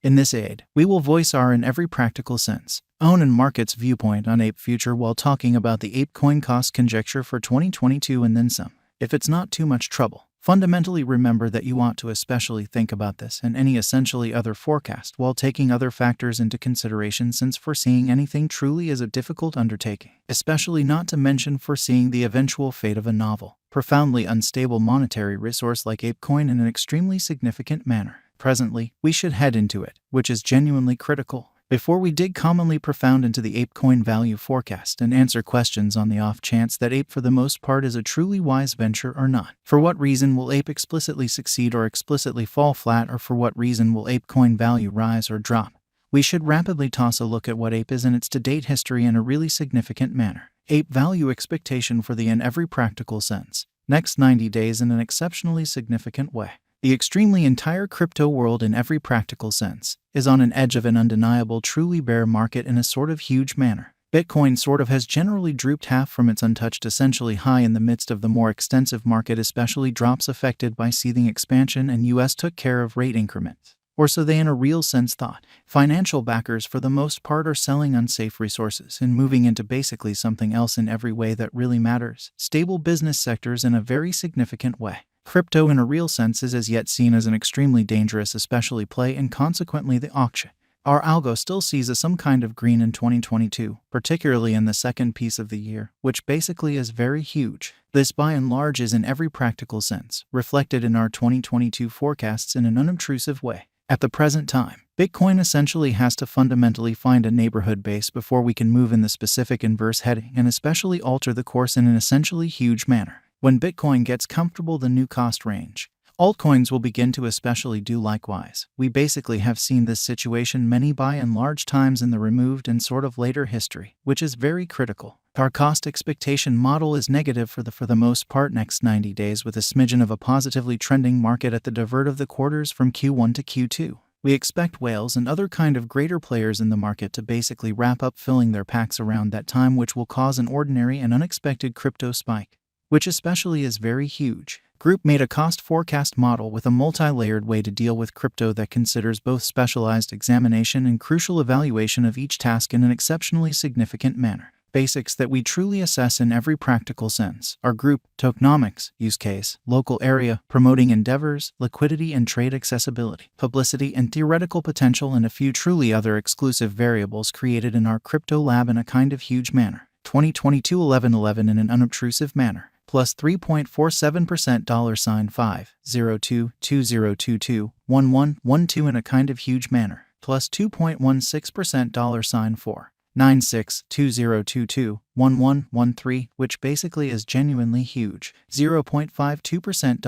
In this aid, we will voice our in every practical sense, own and market's viewpoint on Ape future while talking about the Apecoin cost conjecture for 2022 and then some. If it's not too much trouble, fundamentally remember that you want to especially think about this and any essentially other forecast while taking other factors into consideration, since foreseeing anything truly is a difficult undertaking, especially not to mention foreseeing the eventual fate of a novel, profoundly unstable monetary resource like Apecoin in an extremely significant manner. Presently, we should head into it, which is genuinely critical, before we dig commonly profound into the Apecoin value forecast and answer questions on the off chance that Ape for the most part is a truly wise venture or not. For what reason will Ape explicitly succeed or explicitly fall flat, or for what reason will Apecoin value rise or drop? We should rapidly toss a look at what Ape is in its to-date history in a really significant manner. Ape value expectation for the in every practical sense. Next 90 days in an exceptionally significant way. The extremely entire crypto world in every practical sense is on an edge of an undeniable truly bear market in a sort of huge manner. Bitcoin sort of has generally drooped half from its untouched essentially high in the midst of the more extensive market, especially drops affected by seething expansion, and US took care of rate increments. Or so they in a real sense thought. Financial backers for the most part are selling unsafe resources and moving into basically something else in every way that really matters. Stable business sectors in a very significant way. Crypto in a real sense is as yet seen as an extremely dangerous especially play, and consequently the auction. Our algo still sees some kind of green in 2022, particularly in the second piece of the year, which basically is very huge. This by and large is in every practical sense reflected in our 2022 forecasts in an unobtrusive way. At the present time, Bitcoin essentially has to fundamentally find a neighborhood base before we can move in the specific inverse heading and especially alter the course in an essentially huge manner. When Bitcoin gets comfortable the new cost range, altcoins will begin to especially do likewise. We basically have seen this situation many by and large times in the removed and sort of later history, which is very critical. Our cost expectation model is negative for the most part next 90 days, with a smidgen of a positively trending market at the divert of the quarters from Q1 to Q2. We expect whales and other kind of greater players in the market to basically wrap up filling their packs around that time, which will cause an ordinary and unexpected crypto spike, which especially is very huge. Group made a cost forecast model with a multi-layered way to deal with crypto that considers both specialized examination and crucial evaluation of each task in an exceptionally significant manner. Basics that we truly assess in every practical sense are group, tokenomics, use case, local area, promoting endeavors, liquidity and trade accessibility, publicity and theoretical potential, and a few truly other exclusive variables created in our crypto lab in a kind of huge manner. 2022 1111 in an unobtrusive manner. Plus 3.47% $5022022 1112 in a kind of huge manner. Plus 2.16% $4962022 1113, which basically is genuinely huge. 0.52%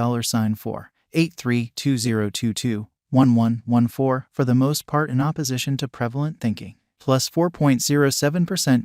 $4832022 1114 for the most part in opposition to prevalent thinking. Plus 4.07%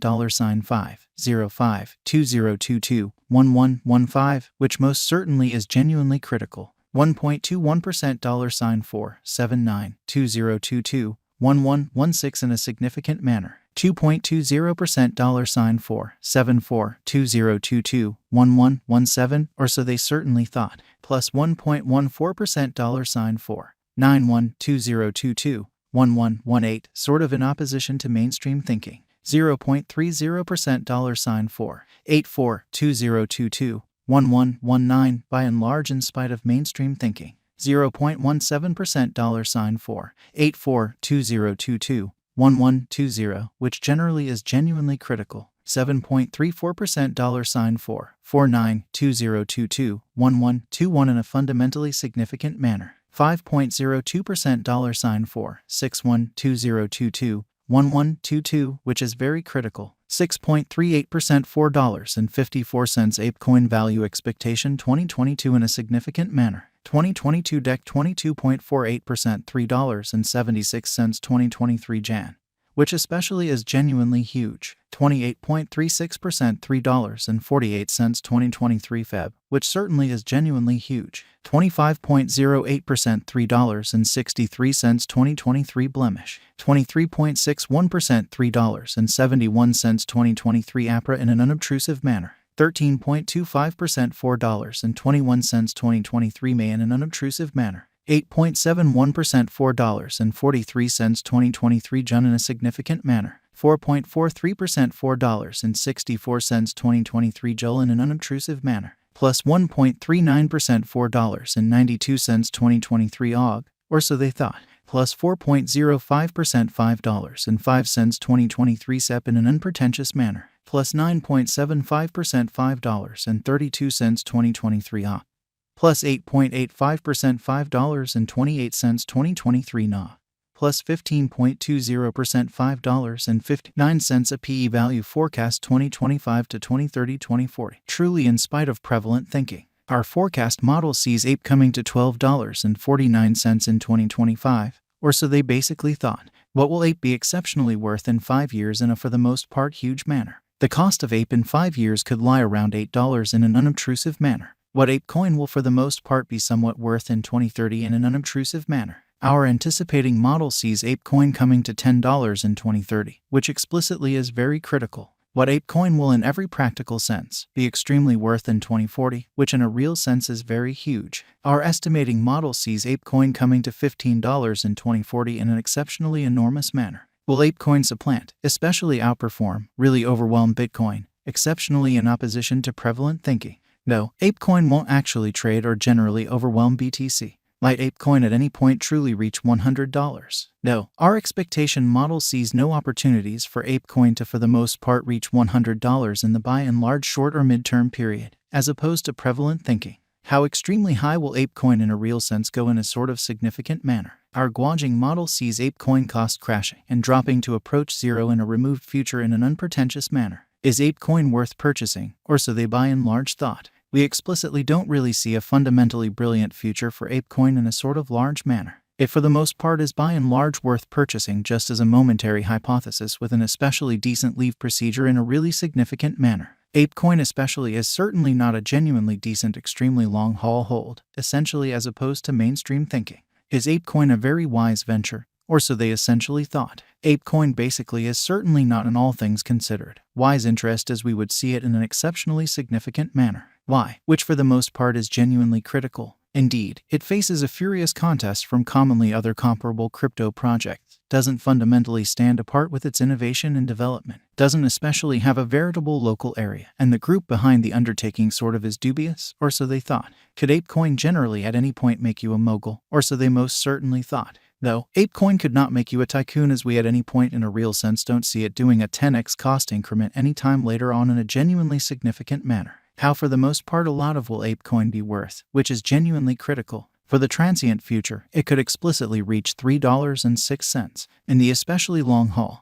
$5052022 1115, which most certainly is genuinely critical. 1.21% $4792022 1116 in a significant manner. 2.20% $4742022 1117, or so they certainly thought. Plus 1.14% $4912022 1118, sort of in opposition to mainstream thinking. 0.30% $4842022 1119, by and large in spite of mainstream thinking. 0.17% $4842022 1120, which generally is genuinely critical. 7.34% $4492022 1121 in a fundamentally significant manner. 5.02% $4612022 1122, which is very critical. 6.38% $4.54 Apecoin value expectation 2022 in a significant manner. 2022 DEC 22.48% $3.76 2023 Jan, which especially is genuinely huge. 28.36% $3.48 2023 Feb, which certainly is genuinely huge. 25.08% $3.63 2023 Blemish. 23.61% $3.71 2023 APRA in an unobtrusive manner. 13.25% $4.21 2023 May in an unobtrusive manner. 8.71% $4.43 2023 Jun in a significant manner. 4.43% $4.64 2023 Jul in an unobtrusive manner. Plus 1.39% $4.92 2023 Og, or so they thought. Plus 4.05% $5.05 2023 Sep in an unpretentious manner. Plus 9.75% $5.32 2023 Ah. Plus 8.85% $5.28 2023 Na. Plus 15.20% $5.59 a PE value forecast 2025 to 2030 2040. Truly in spite of prevalent thinking. Our forecast model sees Ape coming to $12.49 in 2025, or so they basically thought. What will Ape be exceptionally worth in 5 years in a for the most part huge manner? The cost of Ape in 5 years could lie around $8 in an unobtrusive manner. What Apecoin will for the most part be somewhat worth in 2030 in an unobtrusive manner. Our anticipating model sees Apecoin coming to $10 in 2030, which explicitly is very critical. What Apecoin will in every practical sense be extremely worth in 2040, which in a real sense is very huge. Our estimating model sees Apecoin coming to $15 in 2040 in an exceptionally enormous manner. Will Apecoin supplant, especially outperform, really overwhelm Bitcoin, exceptionally in opposition to prevalent thinking? No, Apecoin won't actually trade or generally overwhelm BTC. Might Apecoin at any point truly reach $100? No, our expectation model sees no opportunities for Apecoin to for the most part reach $100 in the by and large short or midterm period, as opposed to prevalent thinking. How extremely high will Apecoin in a real sense go in a sort of significant manner? Our gauging model sees Apecoin cost crashing and dropping to approach zero in a removed future in an unpretentious manner. Is Apecoin worth purchasing, or so they by and large thought? We explicitly don't really see a fundamentally brilliant future for Apecoin in a sort of large manner. It for the most part is by and large worth purchasing just as a momentary hypothesis with an especially decent leave procedure in a really significant manner. Apecoin especially is certainly not a genuinely decent extremely long haul hold, essentially as opposed to mainstream thinking. Is Apecoin a very wise venture, or so they essentially thought? Apecoin basically is certainly not in all things considered wise interest as we would see it in an exceptionally significant manner. Why? Which for the most part is genuinely critical. Indeed, it faces a furious contest from commonly other comparable crypto projects, doesn't fundamentally stand apart with its innovation and development, doesn't especially have a veritable local area, and the group behind the undertaking sort of is dubious, or so they thought. Could Apecoin generally at any point make you a mogul, or so they most certainly thought? Though, Apecoin could not make you a tycoon as we at any point in a real sense don't see it doing a 10x cost increment anytime later on in a genuinely significant manner. How for the most part a lot of will Apecoin be worth, which is genuinely critical. For the transient future, it could explicitly reach $3.06. In the especially long haul,